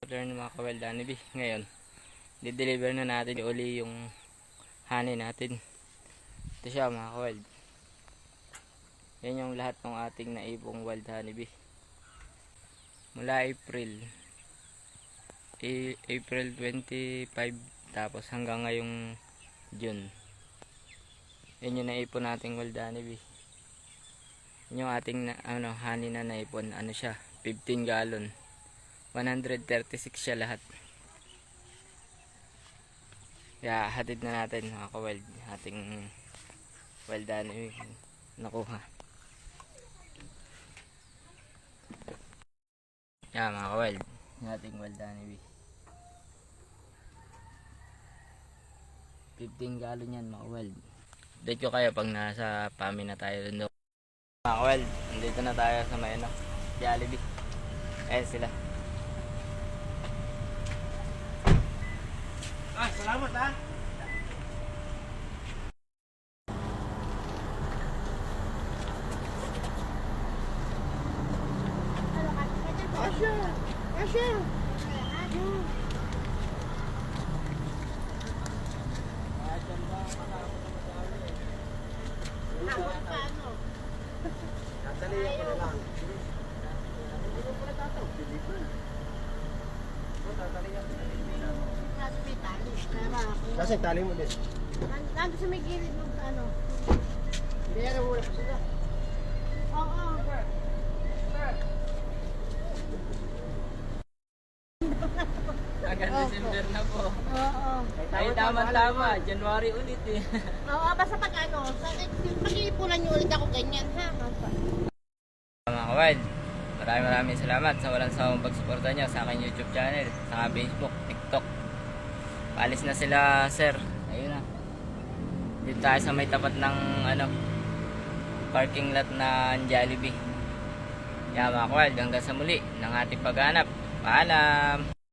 afternoon mga ka-wild honeybee. Ngayon, di-deliver na natin uli yung honey natin. Ito siya mga ka-wild. Yan yung lahat ng ating naibong wild honeybee. Mula April 25 tapos hanggang ngayong June. Yan yung naipon nating wild honeybee. Yan yung ating honey na naipon. Ano siya? 15 gallon. 136 siya lahat. Kaya hatid na natin mga ka-wild ating wild honeybee nakuha. Yan mga ka-wild ating wild honeybee. 15 gallon yan mga ka-wild. Update ko kayo pag nasa pami na tayo doon. Mga ka-wild, nandito na tayo sa may Jollibee. Ayan sila. Salamat ha. Asya. Tataliyan ko na lang. Hindi ko pala tataw. Hindi ko. Tataliyan ko na lang. Kasi tali mo din. Nando sa may gilid ng ano. Hindi yan muna pa sila. Oo. Hanggang December na po. Oo. Ay tama-tama, January ulit eh. Oo, basta pag ano, pag-iipunan nyo ulit ako ganyan ha. Mga ka-wild, maraming salamat sa walang sawang pagsuporta nyo sa aking YouTube channel, sa Facebook, TikTok. Paalis na sila sir. Ayun na. Dito tayo sa may tapat ng parking lot na Jollibee. Yan mga ka-wild, hanggang sa muli ng ating paghanap. Paalam!